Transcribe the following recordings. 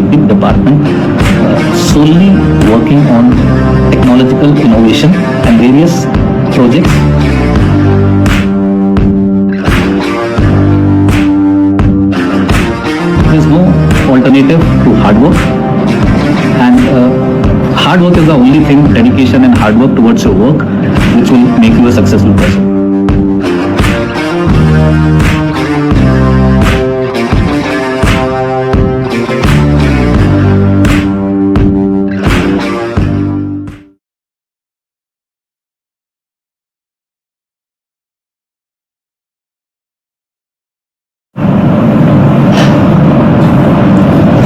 big department solely working on technological innovation and various projects. There is no alternative to hard work, and hard work is the only thing, dedication and hard work towards your work, which will make you a successful person.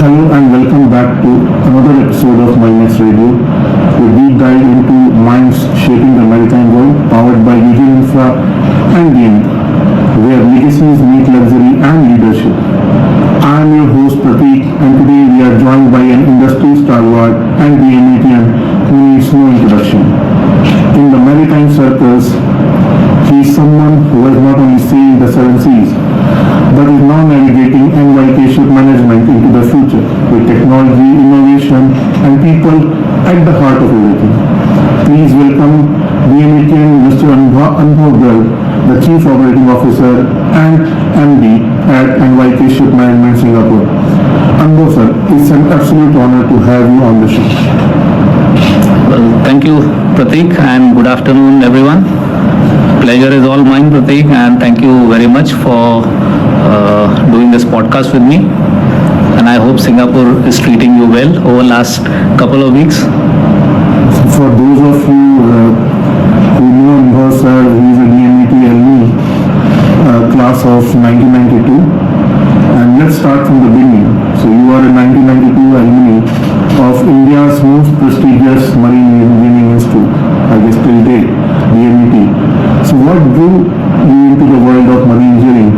Hello and welcome back to another episode of MarineX Radio, a deep dive into minds shaping the maritime world, powered by Yugen, Infra and DMECA, where legacies meet luxury and leadership. I am your host Pratik, and today we are joined by an industry stalwart and DMECan who needs no introduction. In the maritime circles, he is someone who has not only sailed the seven seas, but is now navigating NYK Shipmanagement into the future with technology, innovation, and people at the heart of everything. Please welcome DMECan Mr. Anubhav Garg, the Chief Operating Officer and MD at NYK Shipmanagement Singapore. Anubhav sir, it's an absolute honor to have you on the show. Well, thank you, Pratik, and good afternoon, everyone. Pleasure is all mine, Pratik, and thank you very much for doing this podcast with me. And I hope Singapore is treating you well over last couple of weeks. For those of you who know Anubhav sir, he is a DMET alumni, class of 1992. And let's start from the beginning. So you are a 1992 alumni of India's most prestigious marine engineering institute, I guess till date, DMET. So what drew you into the world of marine engineering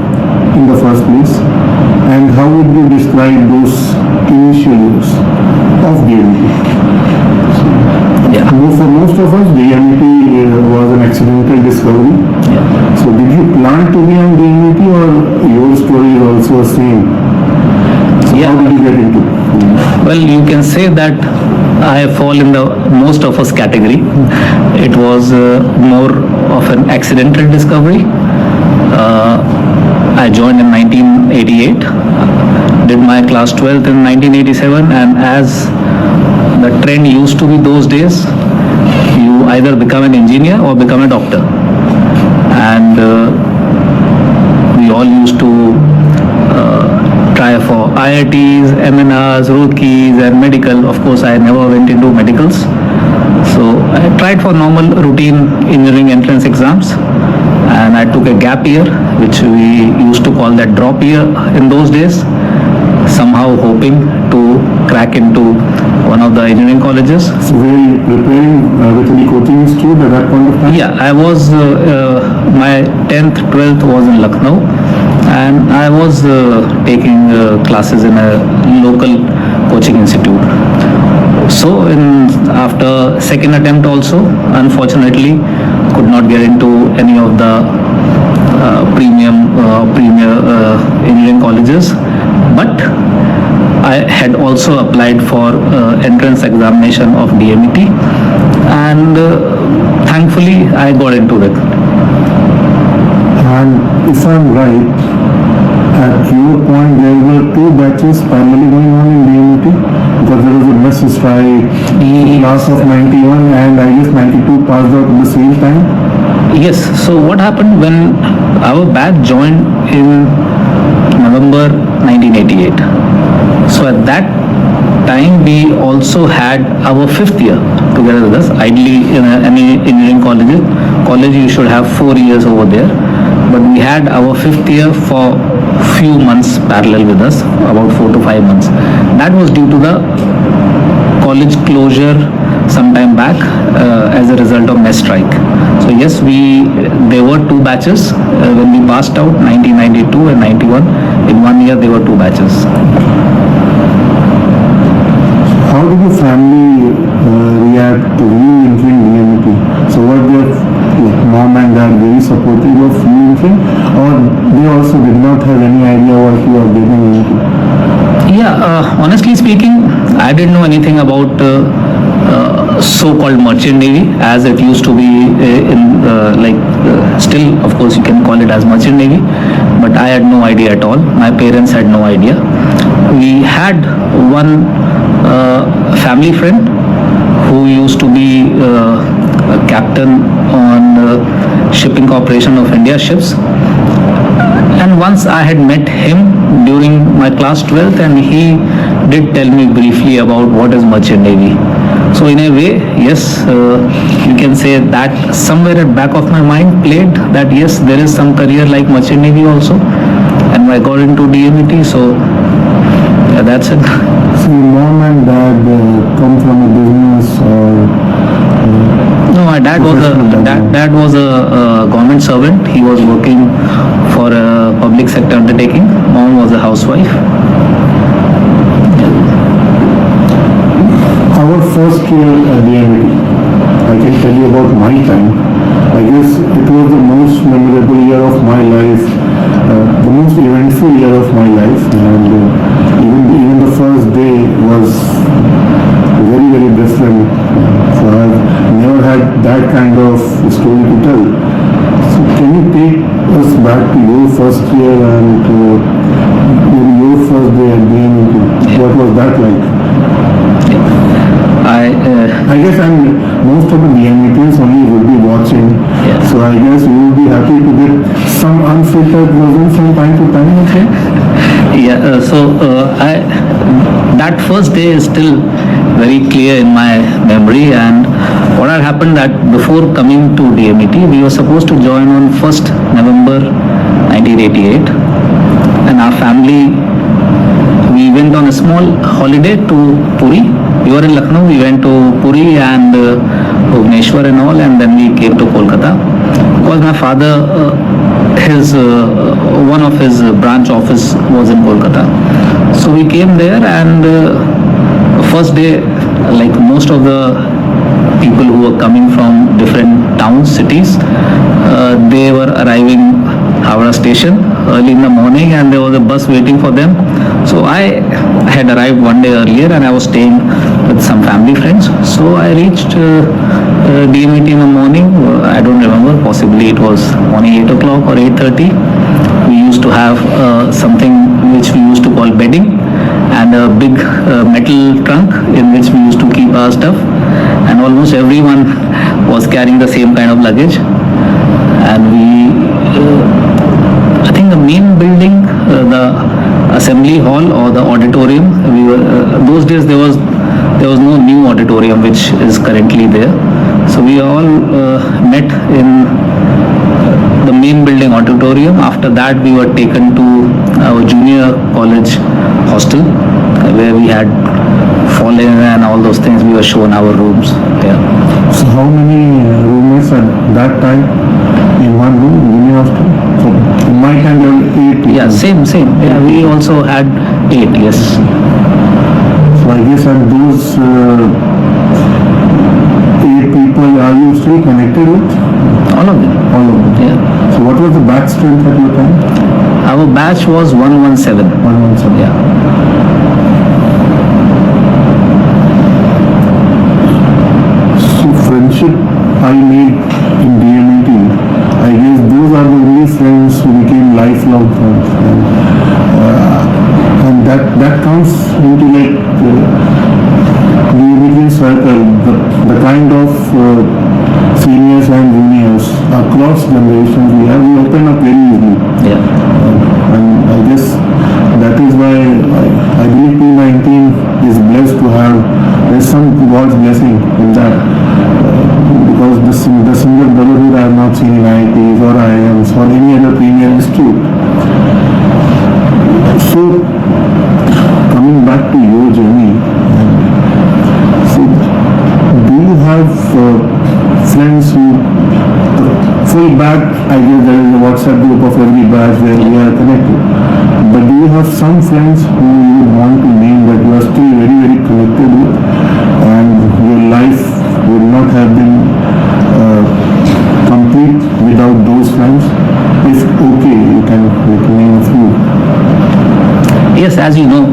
in the first place, and how would you describe those initial years of DMET? Yeah. For most of us, DMET was an accidental discovery. Yeah. So did you plan to be on DMET, or your story is also the same? So Yeah. how did you get into it? Well, you can say that I fall in the most of us category. It was more of an accidental discovery. I joined in 1988, did my class 12th in 1987, and as the trend used to be those days, you either become an engineer or become a doctor. And we all used to try for IITs, MNRs, Roorkees and medical. Of course, I never went into medicals. So I tried for normal routine engineering entrance exams, and I took a gap year, which we used to call that drop year in those days, somehow hoping to crack into one of the engineering colleges. So were you preparing with any coaching institute at that point of time? Yeah, I was, my 10th, 12th was in Lucknow, and I was taking classes in a local coaching institute. So after second attempt also, unfortunately, could not get into any of the premier engineering colleges, but I had also applied for entrance examination of DMET, and thankfully I got into it. And if I'm right, at your point there were two batches parallelly going on in DMET, because there was a massive strike, class of 91 and I guess 92 passed out at the same time. Yes, so what happened when our batch joined in November 1988? So at that time we also had our fifth year together with us. Ideally in any engineering college you should have 4 years over there, but we had our fifth year for few months parallel with us, about 4 to 5 months. That was due to the college closure some time back as a result of mess strike. So yes, there were two batches when we passed out, 1992 and 91. In 1 year there were two batches. How did your family react to you entering DMET? So were their mom and dad very supportive of you entering, or they also did not have any idea what you are getting into? Honestly speaking, I didn't know anything about so-called merchant navy as it used to be still, of course, you can call it as merchant navy, but I had no idea at all. My parents had no idea. We had one family friend who used to be a captain on Shipping Corporation of India ships. And once I had met him during my class 12th, and he did tell me briefly about what is merchant navy. So in a way, yes, you can say that somewhere at back of my mind played that yes, there is some career like merchant navy also, and I got into DMET. So yeah, that's it. So your mom and dad come from a business or? No, my dad was a government servant. He was working for a public sector undertaking. Mom was a housewife. Our first year at DMET, I can tell you about my time. I guess it was the most memorable year of my life, the most eventful year of my life, and even the first day was very, very different. So I've never had that kind of story to tell. So can you take us back to your first year and your first day at DMET? What was that like? I guess most of the DMETs only would be watching, so I guess you will be happy to get some unfiltered version from time to time, okay? That first day is still very clear in my memory, and what had happened that before coming to DMET, we were supposed to join on 1st November 1988, and our family, we went on a small holiday to Puri. We were in Lucknow, we went to Puri and Bhubaneswar and all, and then we came to Kolkata. Because my father, one of his branch office was in Kolkata. So we came there, and first day, like most of the people who were coming from different towns, cities, they were arriving Howrah station early in the morning, and there was a bus waiting for them. So I had arrived one day earlier, and I was staying with some family friends. So I reached DMET in the morning. I don't remember, possibly it was morning 8 o'clock or 8:30. We used to have something which we used to call bedding, and a big metal trunk in which we used to keep our stuff, and almost everyone was carrying the same kind of luggage. And I think the main building, the assembly hall or the auditorium, those days there was no new auditorium which is currently there. So we all met in the main building auditorium. After that, we were taken to our junior college hostel, where we had fallen and all those things. We were shown our rooms. Yeah. So how many roommates at that time in one room, junior hostel? So in my time there were 8 people. Yeah, same. Yeah, we also had 8, yes. So I guess at those 8 people, are you still connected with? All of them. All of them. Yeah. So what was the batch strength at your time? Our batch was 117. 117. Yeah. So friendship I made in DMET, I guess those are the only friends who became lifelong friends. And that comes into like DMET circle, the kind of seniors and juniors across generations we open up very easily. Yeah. And I guess that is why I believe P19 is blessed to have, there's some God's blessing in that. Because the single brotherhood I have not seen in IITs or IIMs or any other premier institute. So, coming back to your journey, so do you have friends who, full batch, I guess there is a WhatsApp group of every batch where we are connected, but do you have some friends who you want to name that you are still very, very connected with, and your life would not have been complete without those friends? If okay, you can name a few. Yes, as you know,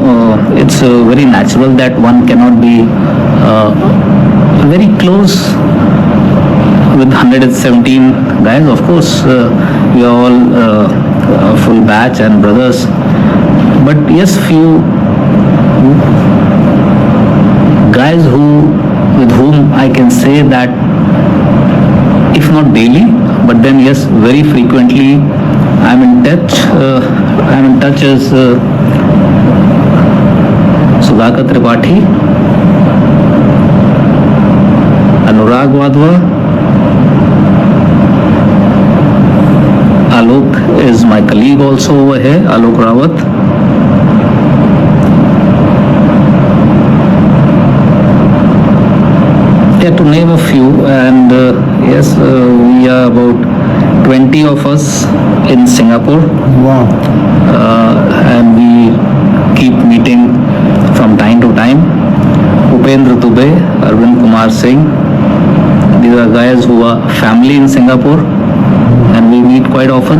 it's very natural that one cannot be very close with 117 guys. Of course, we are all a full batch and brothers. But yes, few guys with whom I can say that, if not daily, but then yes, very frequently I'm in touch. I'm in touch as Sudhakar Tripathi, Anurag Wadhwa, Alok is my colleague also over here, Alok Rawat. Yeah, to name a few, and yes, we are about 20 of us in Singapore. Wow. And we keep meeting from time to time. Upendra Dubey, Arvind Kumar Singh, these are guys who are family in Singapore, and we meet quite often,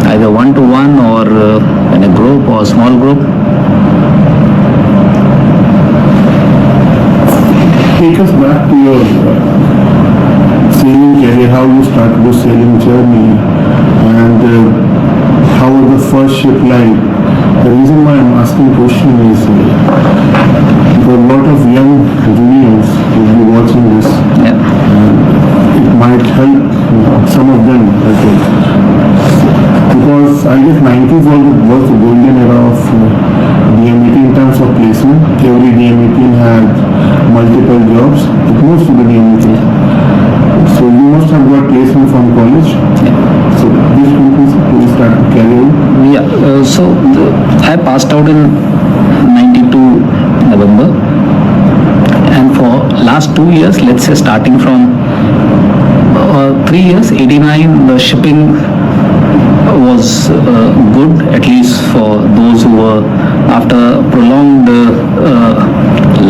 either one-to-one or in a group or a small group. Take us back to your sailing career, how you started your sailing journey, and how was the first ship like? The reason why I'm asking question is for a lot of young juniors who will be watching this, Yeah. it might help some of them, I think. Because I guess 90s was the golden era of DMECA in terms of placement. Every DMECA had multiple jobs. It moves to the DMECA. So you must have got placement from college. So which companies you start to carry on? Yeah, I passed out in 92 November, and for last 2 years, let's say starting from 3 years, 89, the shipping was good, at least for those who were after prolonged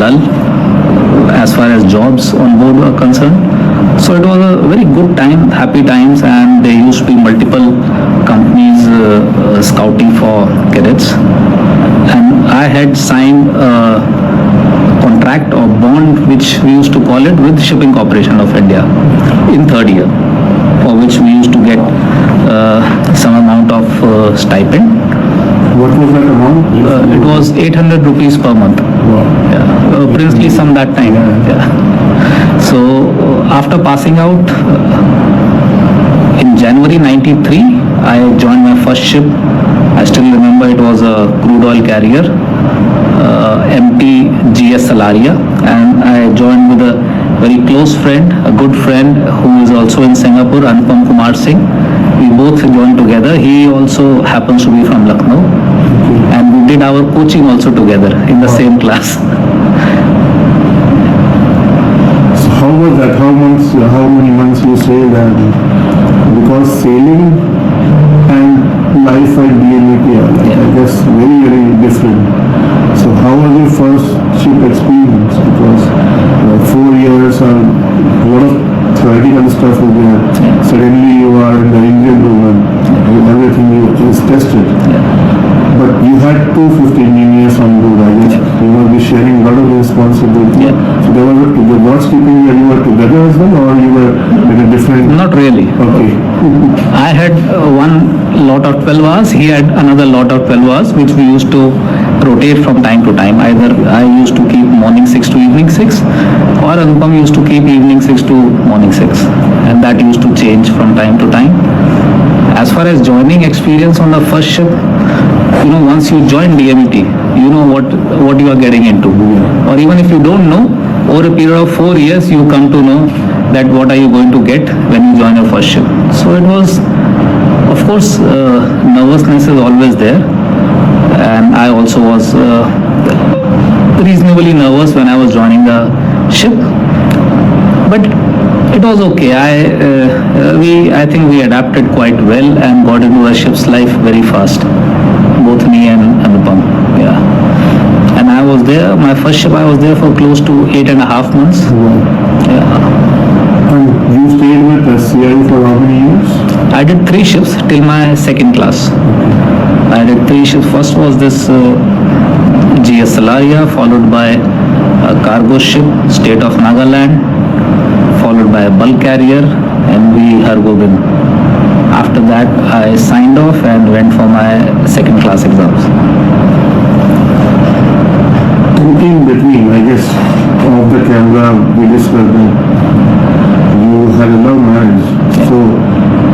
lull as far as jobs on board were concerned. So it was a very good time, happy times, and there used to be multiple companies scouting for cadets. And I had signed a contract or bond, which we used to call it, with Shipping Corporation of India in third year, for which we used to get some amount of stipend. What was that amount? It was 800 rupees per month. Wow. Yeah, princely sum that time. Yeah. So after passing out in January 93, I joined my first ship. I still remember it was a crude oil carrier, MT GS Salaria, and I joined with a very close friend, a good friend who is also in Singapore, Anupam Kumar Singh. We both joined together. He also happens to be from Lucknow, and we did our coaching also together in the same class. So how was that? How many months you sailed? And because sailing and life at DMECA, I guess very different. So how was your first ship experience? Because 4 years and a lot of theoretical stuff is there. Suddenly you are in the engine room and everything is tested. But you had 250 engineers on board, I guess. You must be sharing a lot of responsibility. So there was the watch keeping where you were together as well, or you were in a different? Not really. Okay. I had one lot of 12 hours, he had another lot of 12 hours, which we used to rotate from time to time. Either I used to keep morning 6 to evening 6, or Anupam used to keep evening 6 to morning 6, and that used to change from time to time. As far as joining experience on the first ship, once you join DMET, you know what you are getting into. Or even if you don't know, over a period of 4 years, you come to know that what are you going to get when you join your first ship. So it was, of course, nervousness is always there, and I also was reasonably nervous when I was joining the ship, but it was okay. I think we adapted quite well and got into the ship's life very fast, both me and Anupam. Yeah. And I was there, my first ship, I was there for close to 8.5 months. Yeah. And you stayed with the CI for how many years? I did 3 ships till my second class. I did 3 ships. First was this GS Salaria, followed by a cargo ship, State of Nagaland, followed by a bulk carrier, MV Hargobind. After that, I signed off and went for my second class exams. In between, I guess, off the camera, we discussed that you had a love marriage. So,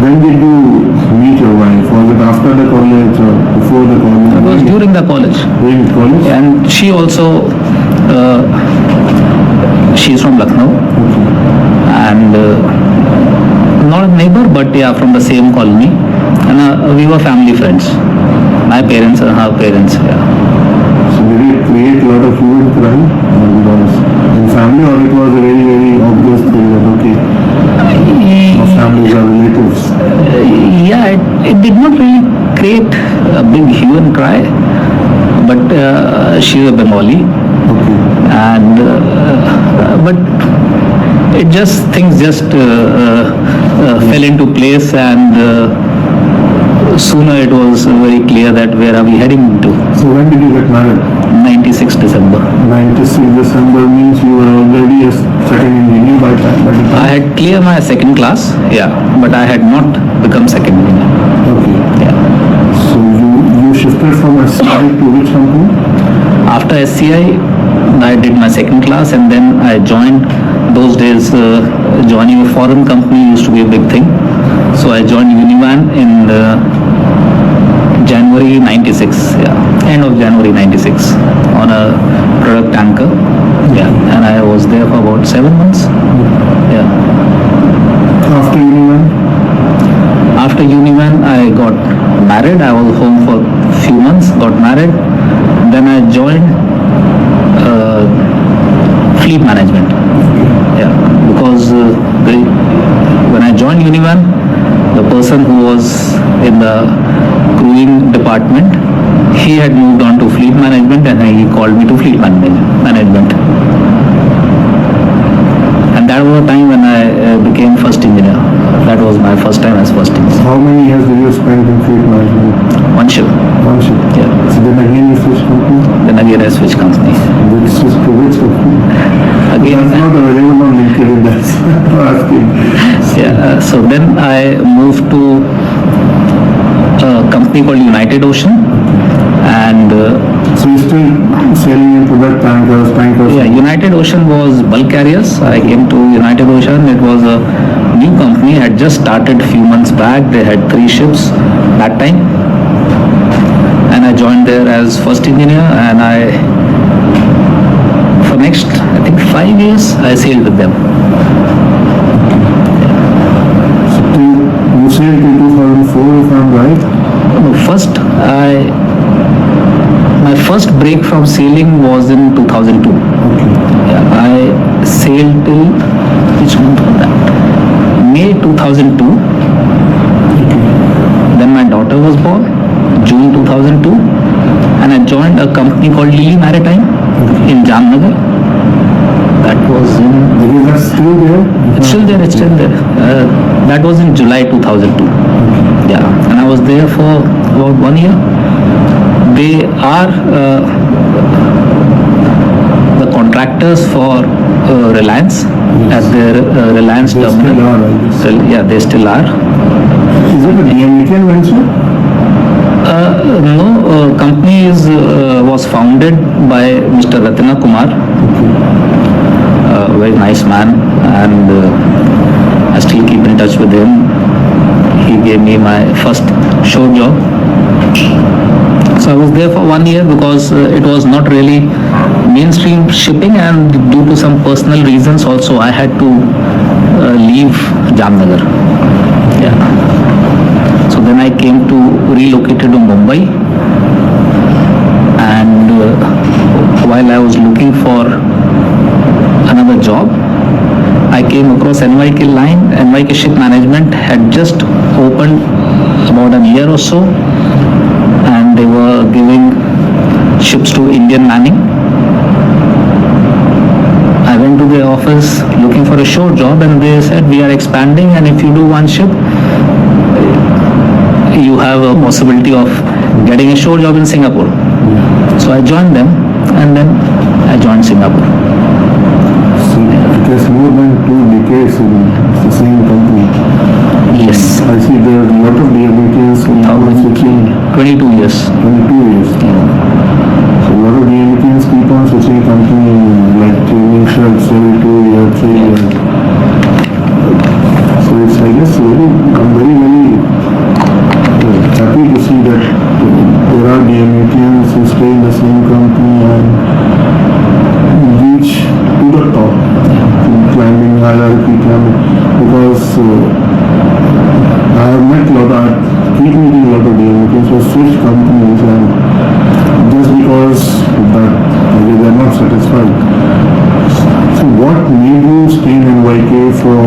when did you meet your wife? Was it after the college or before the college? It was during the college. During college? And she also, she's from Lucknow. Okay. And not a neighbor, but yeah, from the same colony. And we were family friends. My parents and her parents, yeah. So did it create a lot of hue and cry? Because in family, or it was a very, very obvious thing that, okay, our families are relatives? Yeah, it did not really create a big hue and cry, but she's a Bengali. Okay. And but it just things just fell into place, and sooner it was very clear that where are we heading to. So when did you get married? 96 December. 96 December means you were already a second engineer by the time? I had cleared my second class, yeah, but I had not become second engineer. Okay. Yeah. So you shifted from SCI to which company? After SCI, I did my second class, and then I joined. Those days, joining a foreign company used to be a big thing. So I joined Univan in January 96, yeah, end of January 96, on a product tanker. Yeah, and I was there for about 7 months. Yeah. After Univan? After Univan, I got married. I was home for a few months, got married. Then I joined fleet management. Yeah, because when I joined Univan, the person who was in the crewing department, he had moved on to fleet management, and he called me to fleet management. And that was the time when I became first engineer. That was my first time as first engineer. How many years did you spend in fleet management? One ship. One ship. Yeah. So then again you switched company? Then again I switched company. Which switched to which company? Again. That's not available on LinkedIn, that's asking. Yeah. So then I moved to a company called United Ocean, and So you're still sailing in product tankers? yeah, United Ocean was bulk carriers. I came to United Ocean. It was a new company, had just started a few months back. They had 3 ships that time, and I joined there as first engineer, and for next, I think 5 years, I sailed with them. So you sailed in 2004 if I'm right? No, my first break from sailing was in 2002. Okay. Yeah, I sailed till, which month was that? May 2002. Then my daughter was born, June 2002, and I joined a company called Maritime in Jamnagar. That was in... Is that still there? It's still there, it's still there. That was in July 2002. Yeah, and I was there for about 1 year. They are the contractors for Reliance at their Reliance They terminal. still are, I guess. Yeah, they still are. Is it a DMECA venture? No, company was founded by Mr. Ratna Kumar, a very nice man, and I still keep in touch with him. He gave me my first shore job. So I was there for 1 year because it was not really mainstream shipping, and due to some personal reasons also I had to leave Jamnagar. Yeah. So then I came to relocated to Mumbai, and while I was looking for another job, I came across NYK line. NYK Shipmanagement had just opened about a year or so, and they were giving ships to Indian manning. I went to their office looking for a shore job, and they said, we are expanding, and if you do one ship, you have a possibility of getting a shore job in Singapore. So I joined them, and then I joined Singapore. So it is more than 2 decades in the same company. Yes, I see there are a lot of DMECAs now switching 22 years. 22 years. So a lot of DMECAs keep on switching company like training shirts every 2 years, 3 years. So it's, I guess, I'm very happy to see that there are DMECAs who stay in the same company and reach to the top, climbing hierarchy, because I have met a lot of, keep meeting a lot of DMECAs who switch companies, and just because that they are not satisfied. So what made you stay in NYK for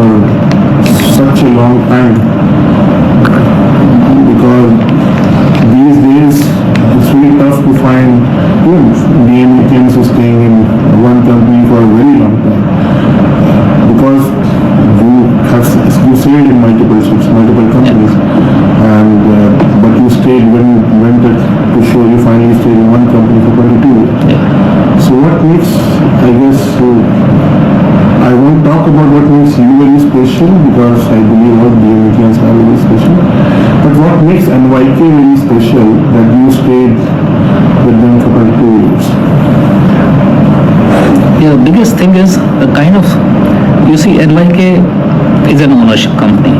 such a long time? Because these days it's really tough to find DMECAs who staying in one company for a very long time. Because you stayed in multiple ships, multiple companies, and but you stayed when went to show you finally stayed in one company for 22 years. So what makes, I guess, I won't talk about what makes you very special, because I believe all DMECAs are very special. But what makes NYK very special that you stayed with them for 22 years? Yeah, the biggest thing is the kind of, you see, NYK is an ownership company,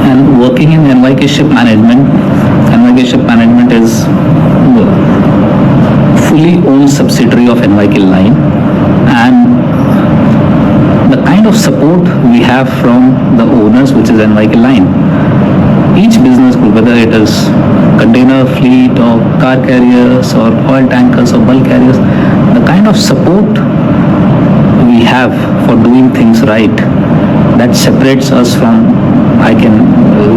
and working in NYK Ship Management is fully owned subsidiary of NYK Line, and the kind of support we have from the owners, which is NYK Line, each business group, whether it is container fleet or car carriers or oil tankers or bulk carriers, the kind of support we have for doing things right, that separates us from, I can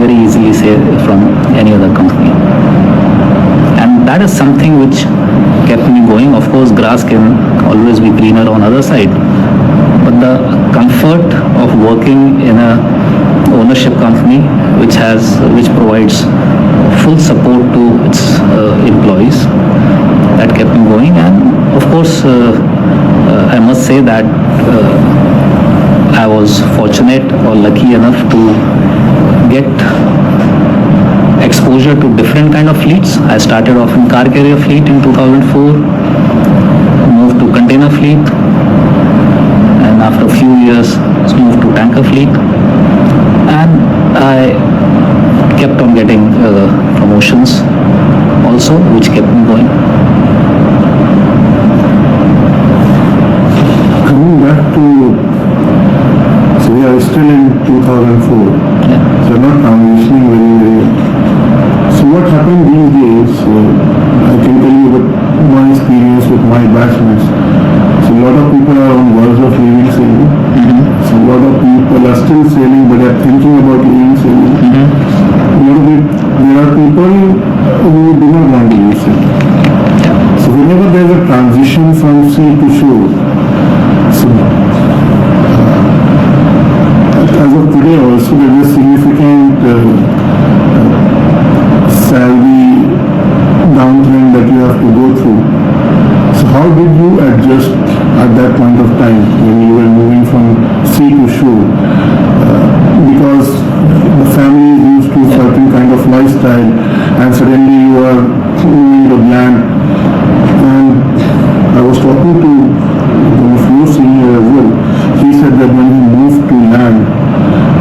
very easily say, from any other company. And that is something which kept me going. Of course, grass can always be greener on other side, but the comfort of working in a ownership company which provides full support to its employees, that kept me going. And of course, I must say that I was fortunate or lucky enough to get exposure to different kind of fleets. I started off in car carrier fleet in 2004, moved to container fleet, and after a few years moved to tanker fleet, and I kept on getting promotions also, which kept me going. Coming back to, so we are still in 2004, so not transitioning very. So what happened these days, I can tell you about my experience with my batchmates. So a lot of people are on verge of leaving sailing. So a lot of people are still sailing, but are thinking about leaving sailing. There are people who do not want to leave sailing. So whenever there is a transition from sea to shore, so as of today also there is a significant salary downtrend that you have to go through. So how did you adjust at that point of time when you were moving from sea to shore? Because the family is used to certain kind of lifestyle, and suddenly you are moving to land. And I was talking to one of your senior as well. He said that when he moved to land,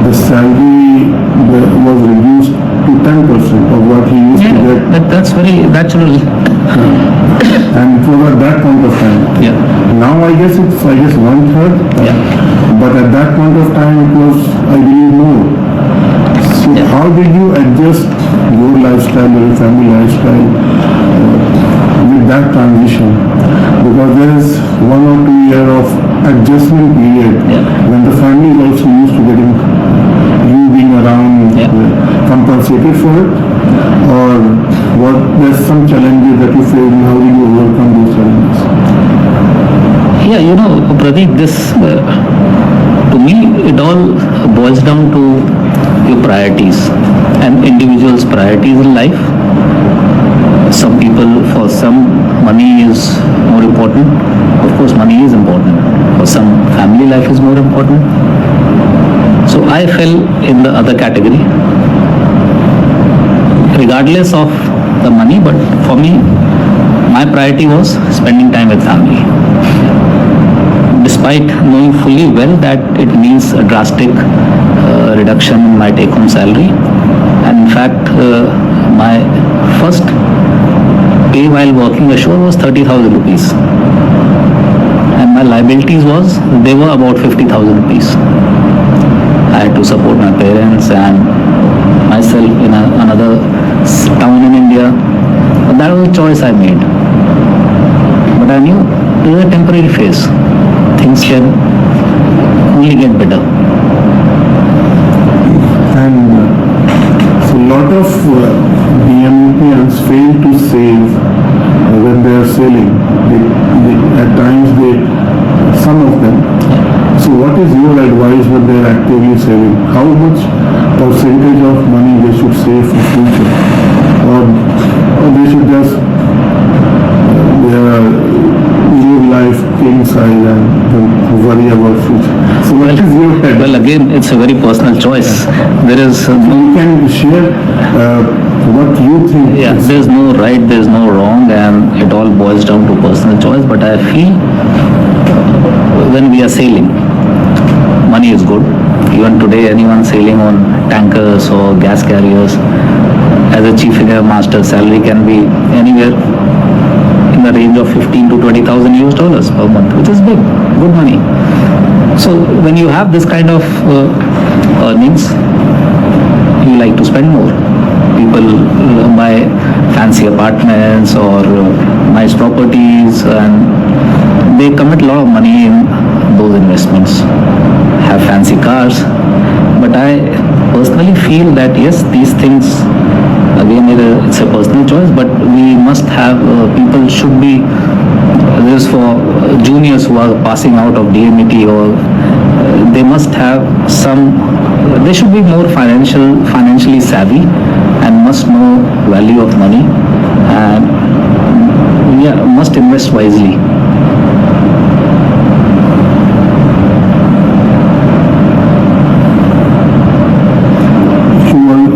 the salary was reduced to 10% of what he used to get. That's very natural. And it was at that point of time. Now I guess it's 1/3. But at that point of time it was, I believe, more. So how did you adjust your lifestyle, your family lifestyle with that transition? Because there is 1 or 2 year of adjustment period when the family is also used to getting you being around, compensated for it, or what? There's some challenges that you faced, and how do you overcome those challenges? Yeah, you know, Pradeep, this to me it all boils down to your priorities and individuals' priorities in life. Some people, for some, money is more important. Of course, money is important. For some, family life is more important. So I fell in the other category, regardless of the money, but for me, my priority was spending time with family. Despite knowing fully well that it means a drastic reduction in my take-home salary. And in fact, my first pay while working ashore was 30,000 rupees. And my liabilities they were about 50,000 rupees. I had to support my parents and myself in another town in India. But that was a choice I made. But I knew it was a temporary phase. Things can only get better. And so a lot of DMECAs fail to save when they are sailing. At times some of them. So what is your advice when they are actively saving? How much percentage of money they should save for future? Or they should just live life king size and don't worry about future? So what is your advice? Well, again, it's a very personal choice. There is You can share what you think. yeah, there's no right, there's no wrong, and it all boils down to personal choice. But I feel when we are sailing, money is good. Even today, anyone sailing on tankers or gas carriers, as a chief engineer master, salary can be anywhere in the range of 15 to 20,000 US dollars per month, which is good money. So when you have this kind of earnings, you like to spend more. People buy fancy apartments or nice properties, and they commit a lot of money in those investments, have fancy cars. But I personally feel that yes, these things, again, it's a personal choice, but we must have, people should be, this for juniors who are passing out of DMET, or they must have they should be more financially savvy and must know value of money, and must invest wisely.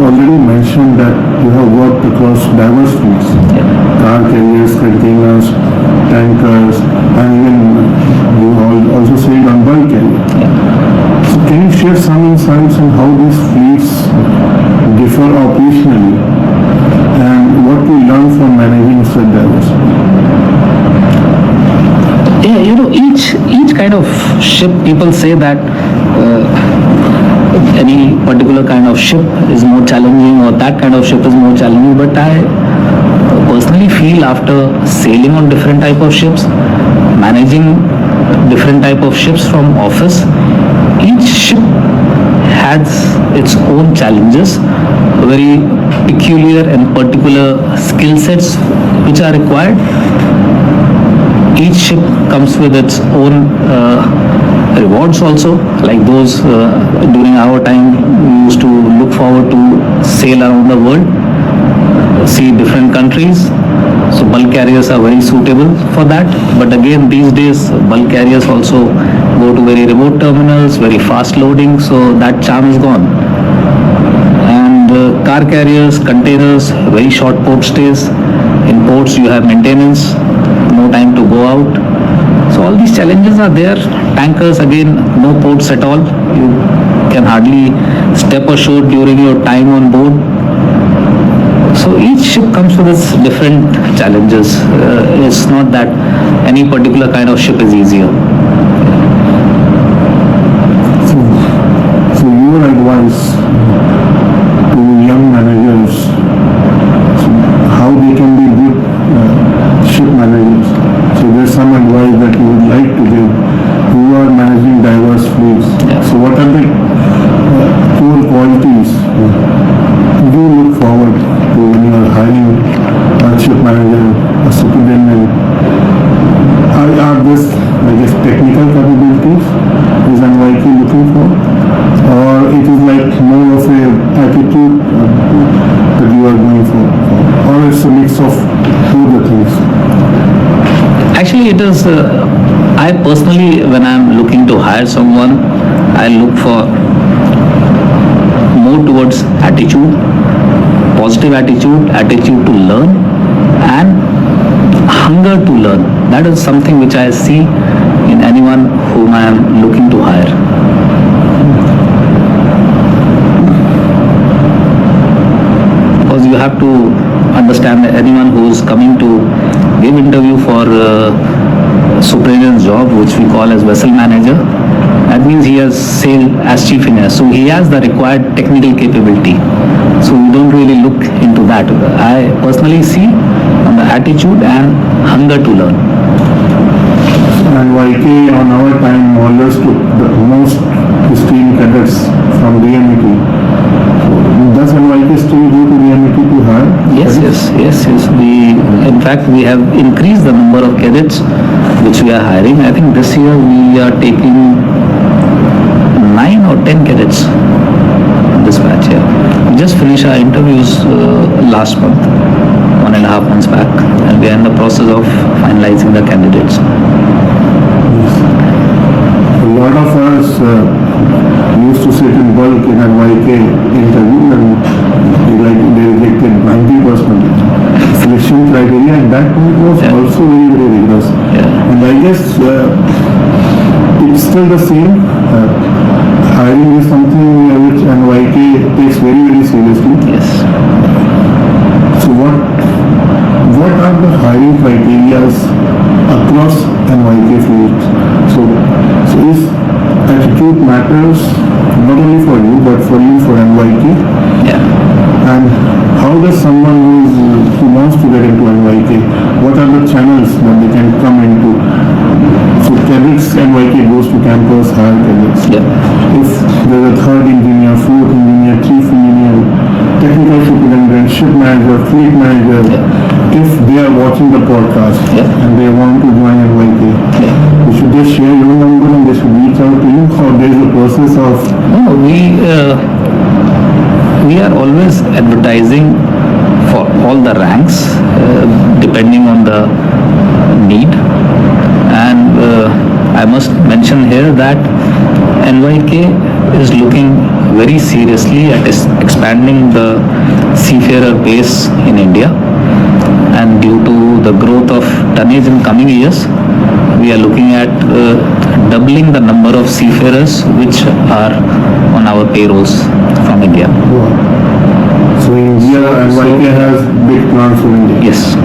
Already mentioned that you have worked across diverse fleets, car carriers, containers, tankers, and even you also sailed on bulk carrier. So can you share some insights on how these fleets differ operationally and what you learn from managing such diverse? Yeah, each kind of ship, people say that any particular kind of ship is more challenging, or that kind of ship is more challenging. But I personally feel, after sailing on different type of ships, managing different type of ships from office, each ship has its own challenges, very peculiar and particular skill sets which are required. Each ship comes with its own rewards also, like those during our time we used to look forward to sail around the world, see different countries. So bulk carriers are very suitable for that. But again, these days bulk carriers also go to very remote terminals, very fast loading, so that charm is gone. And car carriers, containers, very short port stays. In ports you have maintenance, no time to go out. So all these challenges are there. Tankers, again, no ports at all. You can hardly step ashore during your time on board. So each ship comes with its different challenges. It's not that any particular kind of ship is easier. So your advice to young managers, how they can be good ship managers? So there's some advice that you would like to give who are managing diverse fleets. Yeah. So what are the core qualities do you look forward to when you are hiring a ship manager, a superintendent? Are this, I guess, hire someone, I look for more towards attitude, positive attitude to learn, and hunger to learn. That is something which I see in anyone whom I am looking to hire. Because you have to understand that anyone who is coming to give interview for superintendent's job, which we call as vessel manager, that means he has sailed as chief engineer, so he has the required technical capability. So we don't really look into that. I personally see on the attitude and hunger to learn. NYK on our time always took the most esteemed cadets from DMECA. Does NYK still go to DMECA to hire? Yes. In fact, we have increased the number of cadets which we are hiring. I think this year we are taking 9 or 10 cadets in this batch here. We just finished our interviews last month, 1.5 months back, and we are in the process of finalizing the candidates. A lot of us used to sit in bulk in NYK interview and they rejected 90% selection criteria, and that point was also very rigorous. And I guess it's still the same. Hiring is something which NYK takes very seriously. Yes. So what are the hiring criteria across NYK fields? So is attitude matters not only for you but for you for NYK? Yeah. And how does someone who wants to get into NYK, what are the channels that they can come into? So cadets, NYK goes to campus, hire cadets. Yeah. If there's a third engineer, fourth engineer, chief engineer, technical superintendent, ship manager, fleet manager, if they are watching the podcast and they want to join NYK, you should just share your number and they should reach out to you, or there's a process of... No, we are always advertising for all the ranks depending on the need, and I must mention here that NYK is looking very seriously at expanding the seafarer base in India, and due to the growth of tonnage in coming years, we are looking at doubling the number of seafarers which are on our payrolls from India. So India, NYK has big plans for India. Yes.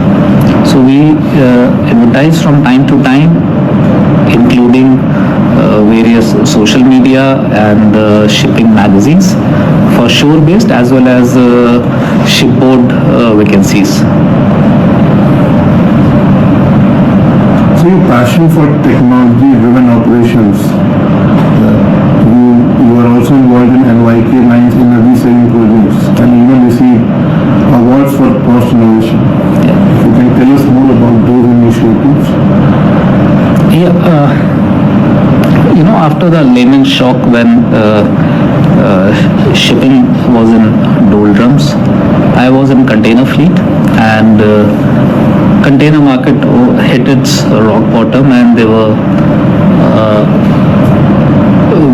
So we advertise from time to time, including various social media and shipping magazines for shore-based as well as shipboard vacancies. So your passion for technology-driven operations, you are also involved in NYK lines energy saving projects and even received awards for cost innovation. If you can tell us more about those initiatives. After the Lehman shock when shipping was in doldrums, I was in container fleet, and container market hit its rock bottom, and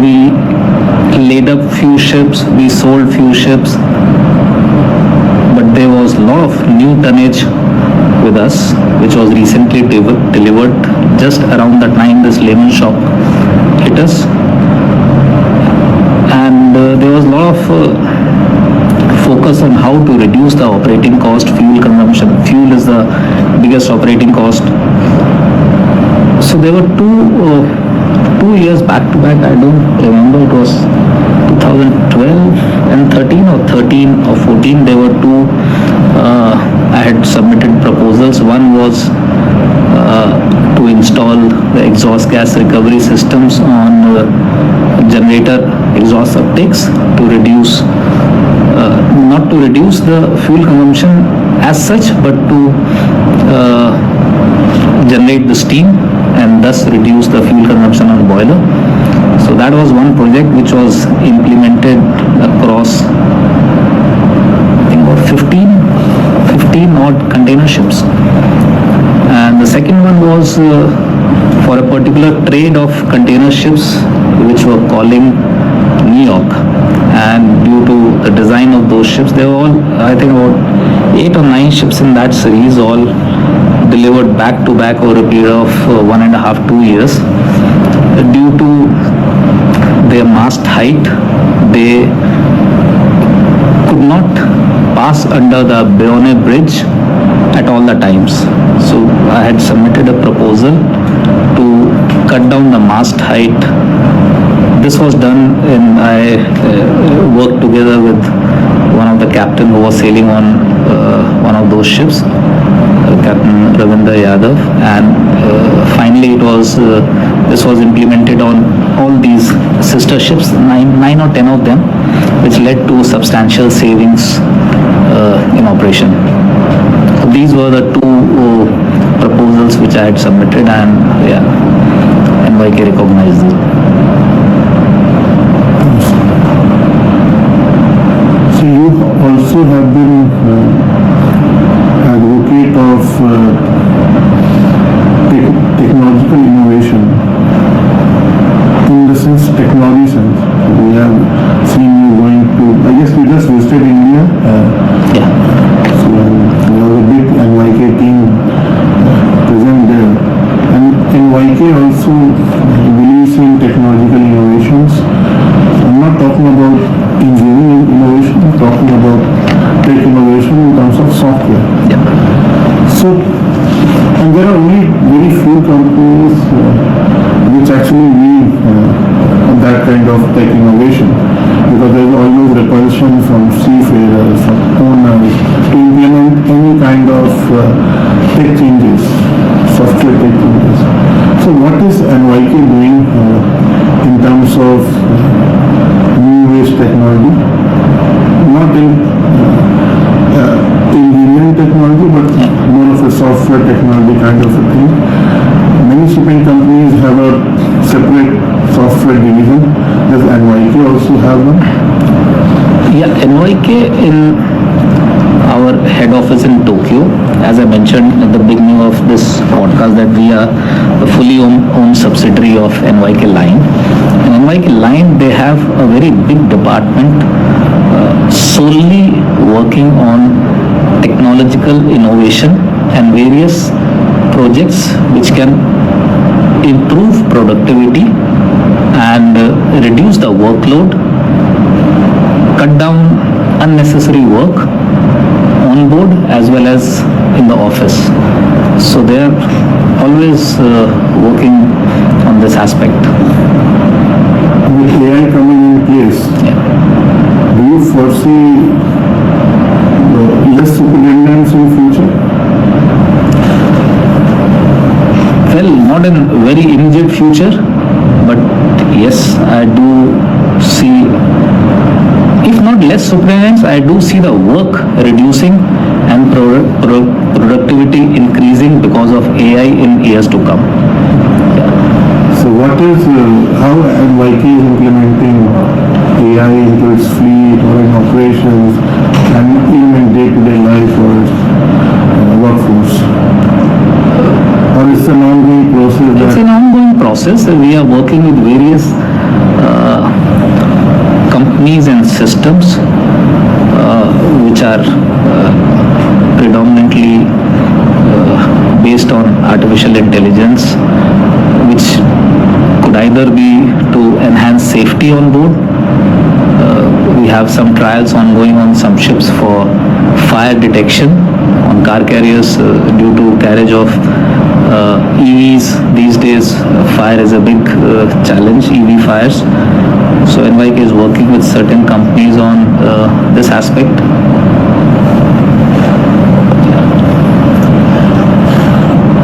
we laid up few ships, we sold few ships, but there was a lot of new tonnage with us which was recently delivered just around the time this Lehman shock hit us, and there was a lot of focus on how to reduce the operating cost, fuel consumption. Fuel is the biggest operating cost. So there were two years back to back, I don't remember, it was 2012 and 13 or 13 or 14, there were two, I had submitted proposals. One was to install the exhaust gas recovery systems on generator exhaust uptakes to reduce, not to reduce the fuel consumption as such, but to generate the steam and thus reduce the fuel consumption on boiler. So that was one project which was implemented across, I think, about 15 odd container ships. And the second one was for a particular trade of container ships which were calling New York, and due to the design of those ships, they were all, I think about 8 or 9 ships in that series, all delivered back to back over a period of 1.5-2 years. Due to their mast height, they could not pass under the Bayonne Bridge at all the times. So I had submitted a proposal to cut down the mast height. This was done in, I worked together with one of the captain who was sailing on one of those ships, Captain Ravinder Yadav, and finally it was, this was implemented on all these sister ships, 9 or 10 of them, which led to substantial savings in operation. So these were the two proposals which I had submitted, and yeah, NYK recognized it. So you also have been advocate of technological innovation, in the sense, technology sense. We have seen you going to, I guess you just visited India. Yeah. So we have a big NYK team present there. And NYK also believes in technological innovations. I'm not talking about engineering innovation, I'm talking about tech innovation in terms of software. Yeah. So, and there are only very few companies which actually need that kind of tech innovation, because there is always repulsion from seafarers, from owners to implement any kind of tech changes, software tech changes. So what is NYK doing in terms of new age technology? Not in engineering technology, but more of a software technology kind of a thing. Many shipping companies have a separate software division. Does NYK also have one? Yeah, NYK in our head office in Tokyo, as I mentioned at the beginning of this podcast, that we are a fully owned subsidiary of NYK Line. In NYK Line, they have a very big department solely working on technological innovation and various projects which can improve productivity and reduce the workload, cut down unnecessary work on board as well as in the office. So they are always working on this aspect. With AI coming in place, do you foresee less superintendents in future? Well, not in very immediate future, but yes, I do see, if not less superintendents, I do see the work reducing and productivity increasing because of AI in years to come. So what is, how NYK is implementing AI into its fleet or in operations and even in day-to-day life or workforce? Or it's an ongoing process? It's an ongoing process. We are working with various companies and systems which are predominantly based on artificial intelligence, which could either be to enhance safety on board. We have some trials ongoing on some ships for fire detection on car carriers due to carriage of EVs. These days, fire is a big challenge, EV fires. So NYK is working with certain companies on this aspect.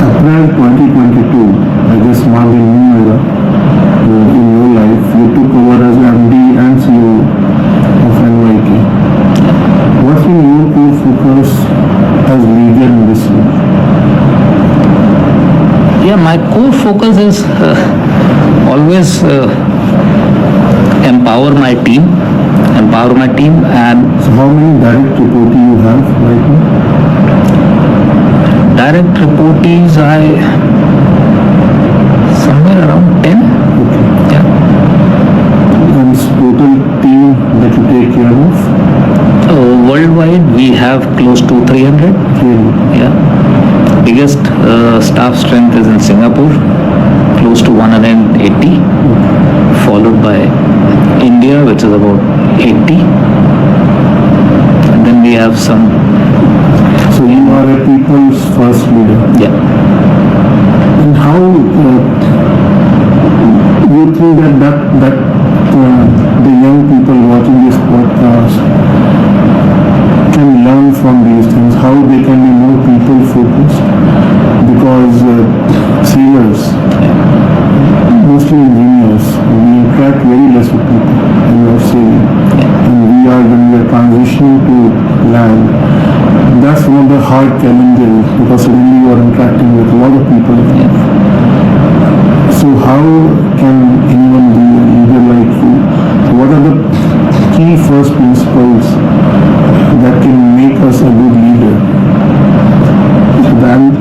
April 2022, I guess marked a new era in your life. You took over as MD and CEO of NYK. What's been your core focus as leader in this year? Yeah, my core focus is always empower my team, and So how many direct reportees you have right now? direct reportees, somewhere around 10. Yeah. And total team that you take care of? Worldwide, we have close to 300. Yeah. Biggest staff strength is in Singapore, close to 180, followed by India, which is about 80. And then we have some. So you are a people's first leader. Yeah. And how you think that the young people watching this podcast can learn from these things, how they can be more people focused? Because sailors, mostly engineers, we interact very less with people when we are sailing. And when we are transitioning to land, that's one of the hard challenges, because suddenly you are interacting with a lot of people. So how can anyone be a leader like you? What are the key first principles that can make us a good leader? And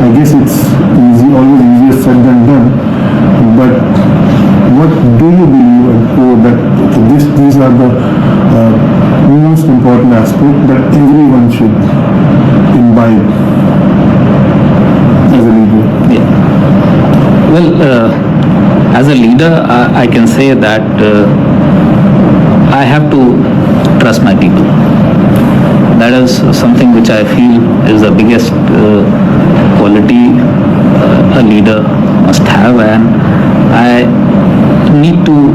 I guess it's always easier said than done. But what do you believe that these are the most important aspects that everyone should imbibe as a leader? Yeah. Well, as a leader, I can say that I have to trust my people. That is something which I feel is the biggest quality a leader must have, and I need to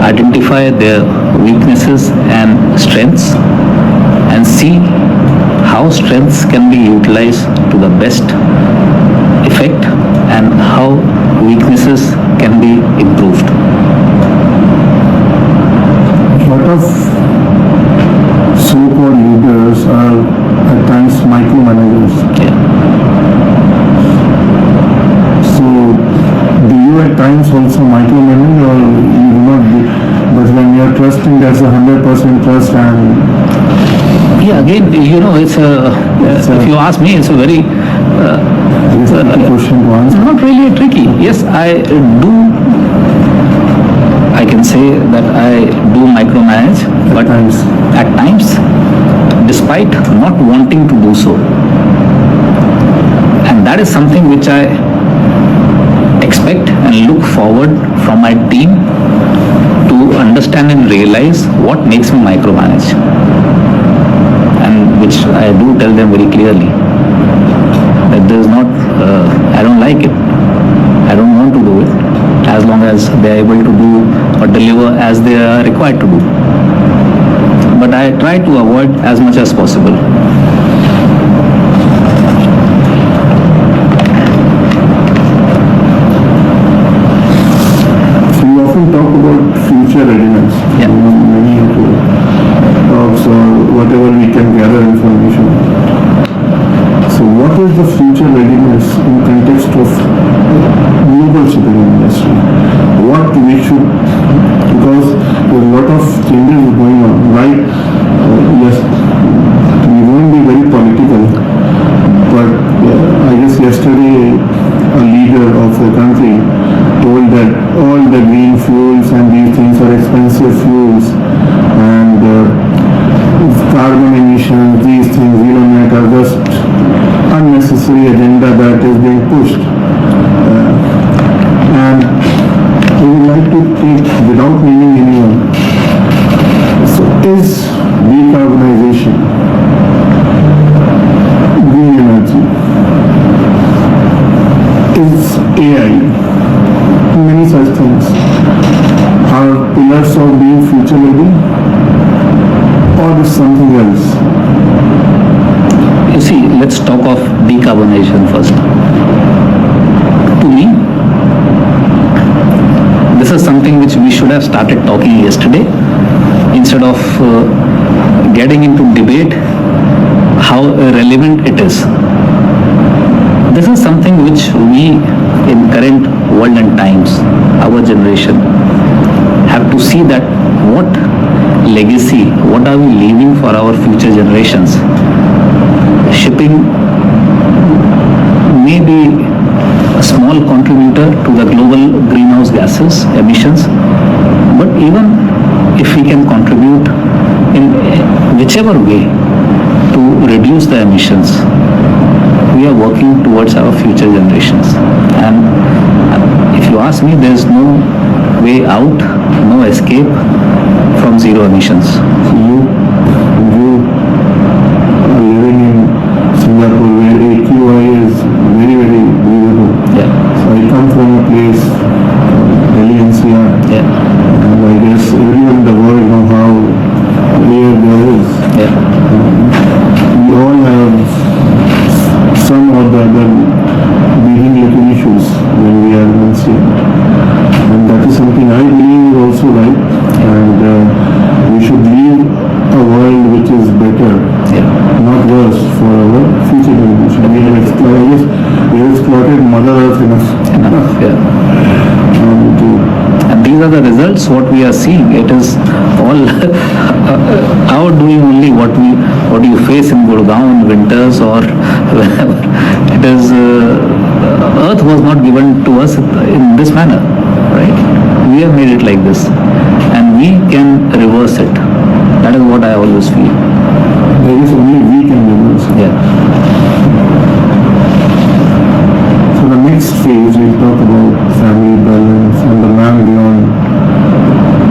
identify their weaknesses and strengths and see how strengths can be utilized to the best effect and how weaknesses can be improved. Lot of so-called leaders are at times micromanagers. Yeah. So, do you at times also micromanage, or you do not do? But when you are trusting, that's 100% trust, and Yeah, again, it's if you ask me, it's a very I guess that's a question to answer. not really tricky. Yes, I can say that I do micromanage, but at times, despite not wanting to do so. And that is something which I expect and look forward from my team to understand and realize what makes me micromanage. And which I do tell them very clearly. That there is not, I don't like it. I don't want to do it as long as they are able to do or deliver as they are required to do. But I try to avoid as much as possible. So you often talk about future readiness. Yeah. Many talks or whatever we can gather information. So what is the future readiness in context of global shipping industry? What we should, because there's a lot of changes going on, right? Yes, we won't be very political, but I guess yesterday a leader of the country told that all the green fuels and these things are expensive fuels, and carbon emissions, these things, net are just unnecessary agenda that is being pushed. And we would like to take, without naming anyone, so is decarbonization, green energy, is AI, many such things, are pillars of being future ready, or is something else? You see, let's talk of decarbonization first. To me, this is something which we should have started talking yesterday, instead of getting into debate how relevant it is. This is something which we, in current world and times, our generation, have to see that what legacy, what are we leaving for our future generations. Shipping may be a small contributor to the global greenhouse gases emissions, but even if we can contribute in whichever way to reduce the emissions, we are working towards our future generations. And if you ask me, there is no way out, no escape from zero emissions. So you are living in Singapore where AQI is very, very breathable. Yeah. So I come from a place, Delhi NCR, Yeah. and I guess everyone in the world know how air there is. Yeah. We all have some or the other breathing little issues when we are in NCR. And that is something I believe is also right. And we should leave a world which is better, Yeah. not worse, for our future generation. We have exploited Mother Earth enough. Enough. Yeah. And these are the results what we are seeing. It is all outdoing only what you face in Gurgaon in winters or wherever. It is Earth was not given to us in this manner, right? We have made it like this, and we can reverse it. That is what I always feel. There is only we can reverse it. Yeah. So the next phase we'll talk about family balance and the man beyond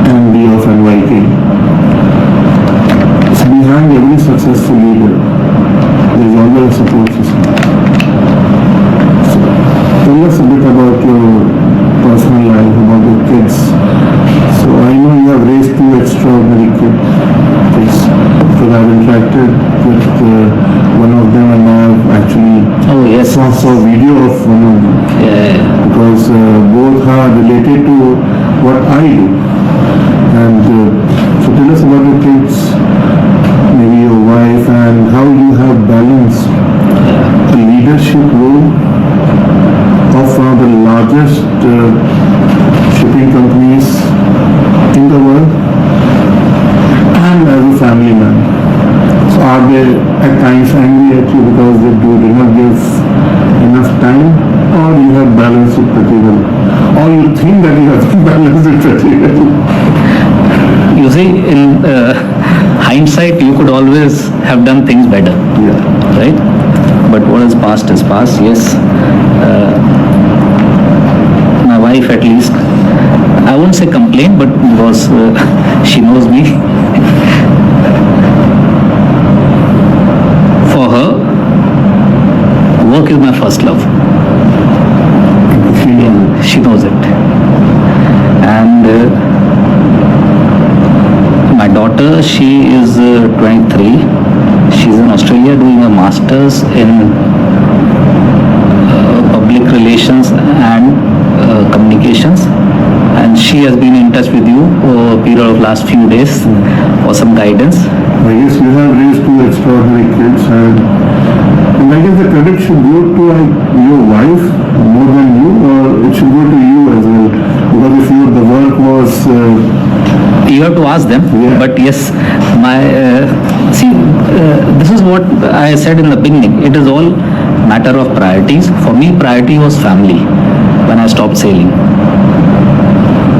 MD of NYK. So behind every successful leader, there is always a support system. So tell us a bit about your personal life, about your kids. So I know you have raised two extraordinary kids. Because I've interacted with one of them and I have actually Oh yes. saw a video of one of them. Yeah. Because both are related to what I do. And so tell us about your kids, maybe your wife, and how you have balanced a leadership role of one of the largest shipping companies in the world and as a family man. So are they at times angry at you because they did not give enough time, or you have balanced it pretty well, or you think that you have balanced it pretty well? You see, in hindsight, you could always have done things better, Yeah. right? But what is past is past. Yes. My wife, at least, I won't say complain, but because she knows me. For her, work is my first love. She knows it. And my daughter, she is 23. She's in Australia doing a master's in public relations and communications, and she has been in touch with you over a period of last few days for some guidance. I guess you have raised two extraordinary kids, and I guess the credit should go to your wife more than you, or it should go to you as well, because if the work was You have to ask them, Yeah. but yes, this is what I said in the beginning. It is all matter of priorities. For me, priority was family when I stopped sailing.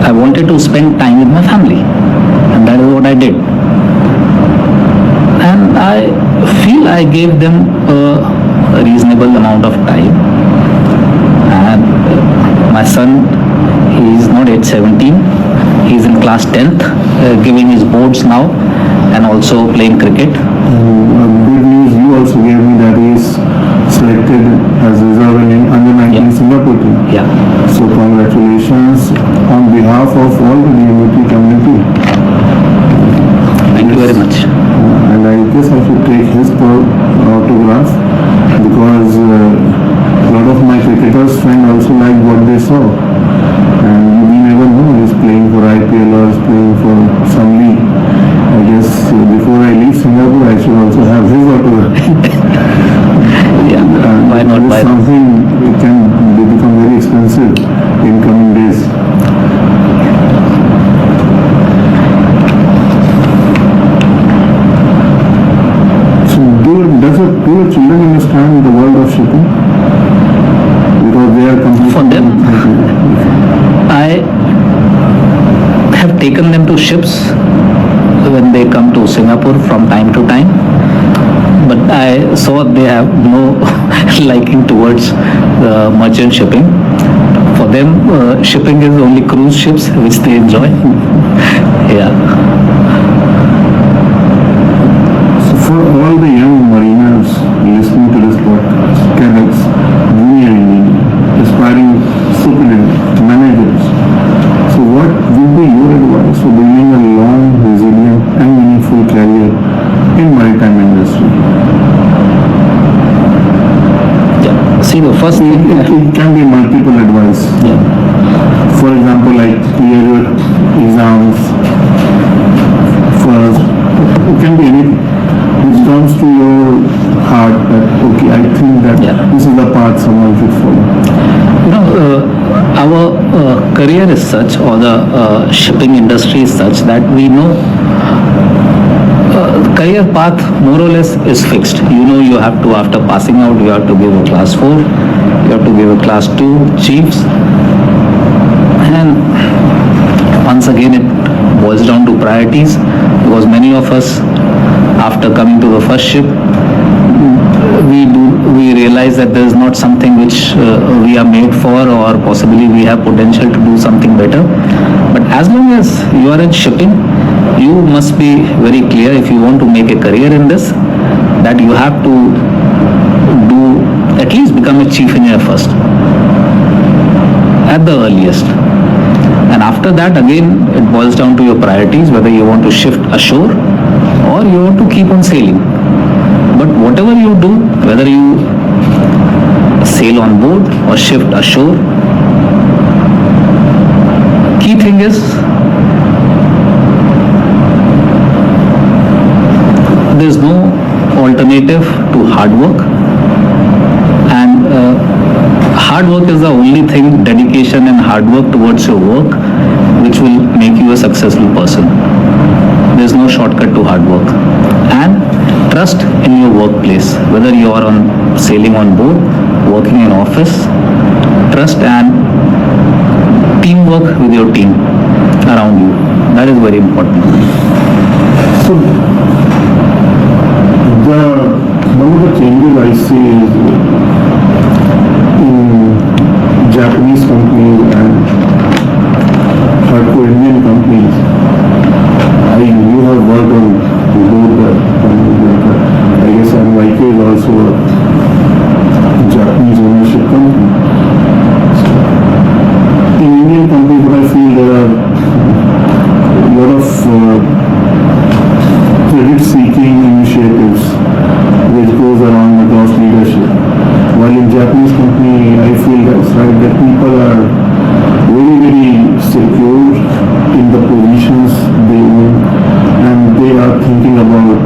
I wanted to spend time with my family, and that is what I did. And I feel I gave them a reasonable amount of time. And my son, he is not yet 17. He is in class 10th, giving his boards now, and also playing cricket. good news you also gave me that he is selected as reserve in under 19 Yeah. Singapore team. Yeah. So congratulations on behalf of all the DMECA community. Thank you very much. And I guess I should take his autograph, because a lot of my cricketers friends also like what they saw. And you never know, he's playing for IPL or he's playing for some league. I guess before I leave Singapore, I should also have his autograph. Yeah. Why not? It is Why not? something it can become very expensive in coming days. ships when they come to Singapore from time to time, but I saw they have no liking towards merchant shipping. For them, shipping is only cruise ships, which they enjoy. Yeah. So for all the young mariners listening to this podcast, cadets, junior engineers, aspiring superintendents, managers, so what would be your advice for building a long, resilient and meaningful career in maritime industry? Yeah. See, the first thing. It can be multiple advice. Yeah. For example, like clear your exams first. It can be anything which comes to your heart that, okay, I think that this is the path someone should follow. You know, our career is such, or the shipping industry is such, that we know career path more or less is fixed. You know, you have to, after passing out, you have to give a class 4, you have to give a class 2 chiefs, and once again it boils down to priorities, because many of us, after coming to the first ship, we realize that there is not something which we are made for, or possibly we have potential to do something better. But as long as you are in shipping, you must be very clear, if you want to make a career in this, that you have to do, at least become a chief engineer first, at the earliest. And after that, again, it boils down to your priorities, whether you want to shift ashore or you want to keep on sailing. But whatever you do, whether you sail on board or shift ashore, key thing is there is no alternative to hard work, and hard work is the only thing, dedication and hard work towards your work, which will make you a successful person. There is no shortcut to hard work. And trust in your workplace, whether you are on sailing on board, working in office, trust and teamwork with your team around you. That is very important. So, one of the changes I see is in Japanese companies and hardcore Indian companies. You have worked on both the companies. I guess NYK is also a Japanese ownership company. In Indian companies, what I feel there are a lot of credit-seeking initiatives which goes around across leadership. While in Japanese company, I feel that's right, that people are very, very secure in the positions they own, and they are thinking about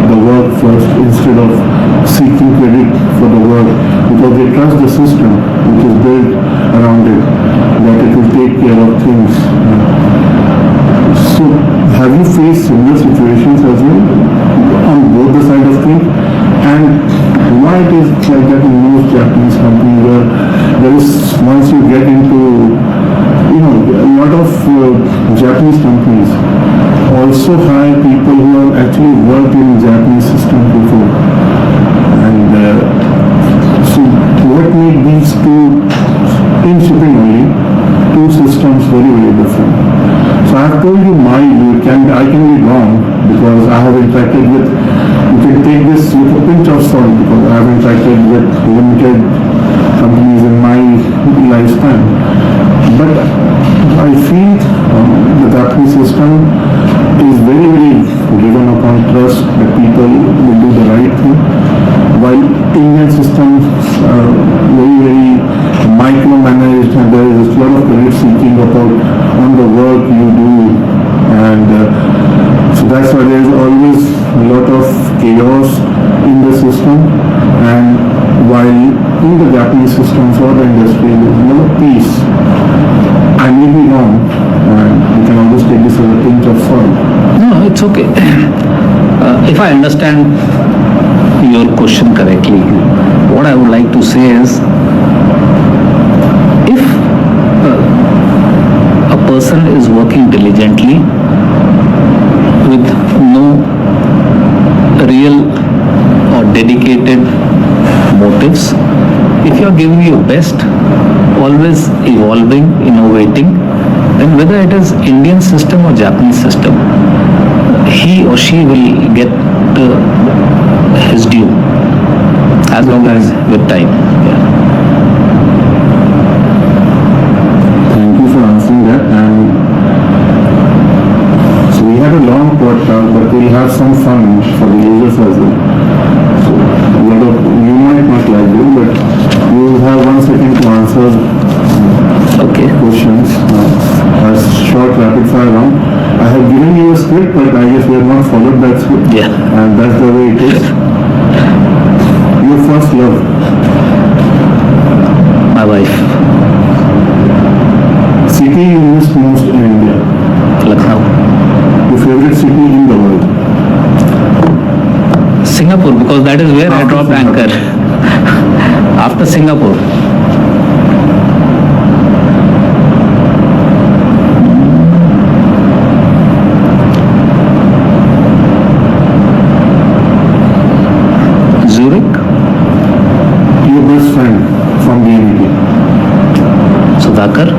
the work first instead of seeking credit for the work, because they trust the system which is built around it, that it will take care of things. So, have you faced similar situations as well on both the side of things? And why it is like that in most Japanese companies, where there is, once you get into, a lot of Japanese companies also hire people who have actually worked in Japanese system before. And so what made these two, in shipping only, two systems very, very different? So I have told you my view, I can be wrong, because I have interacted with, you can take this with a pinch of salt, because I have interacted with limited companies in my lifetime. But I feel the Japanese system is very, very driven upon trust, that people will do the right thing, while Indian systems are very, very micromanaged, and there is a lot of credit seeking about on the work you do, and so that's why there is always a lot of chaos in the system. And while in the Japanese system for the industry, there is a lot of peace. I may be wrong, and you can always take this as a pinch of salt. No, it's okay. If I understand your question correctly, what I would like to say is, if a person is working working diligently with no real or dedicated motives, if you are giving your best, always evolving, innovating, then whether it is Indian system or Japanese system, he or she will get his due as long as with time. Yeah. Thank you for answering that. And so we had a long podcast, but we'll have some fun for the users as well. So a lot of you might not like it, but you will have 1 second to answer Okay. questions. As short rapid fire round. I have given you a script, but I guess we have not followed that script. Yeah. And that's the way it is. Your first love. My wife. City you miss most in India. Lucknow. Your favorite city in the world. Singapore, because that is where I After dropped anchor. After Singapore. Zurich. Your best friend from DMECA. Sudhakar.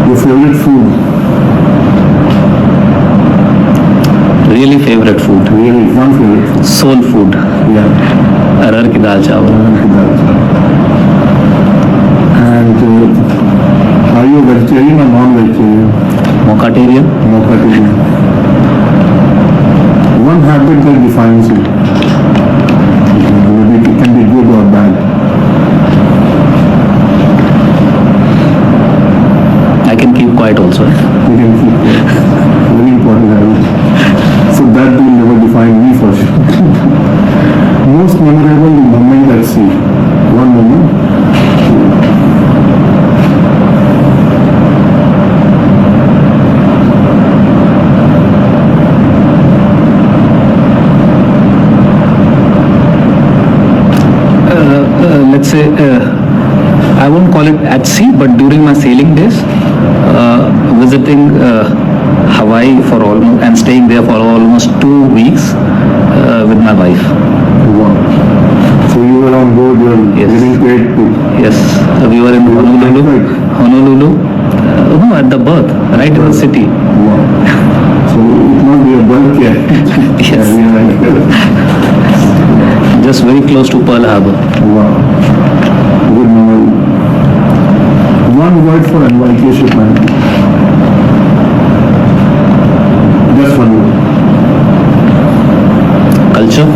Your favorite food. Really favorite food. Really, one favorite food. Soul food. Yeah. अरहर की दाल चावल. And are you a vegetarian or non-vegetarian? Mocatarian. Vegetarian. One habit that defines you. Maybe it can be good or bad. I can keep quiet also. You can keep it. Very important habit. So that will never define me for sure. Most memorable moment at sea. One moment. Let's say, I won't call it at sea, but during my sailing days, visiting Hawaii for almost and staying there for almost 2 weeks with my wife. Wow. So you were on board, you were Yes. getting paid to. Yes, we were in Honolulu. Honolulu. No, at the berth, right in the city. Wow. So it must be a bulk, yeah. Yes. Yeah, right. Just very close to Pearl Harbor. Wow. Good memory. One word for NYK Shipmanagement. Just one word. Culture.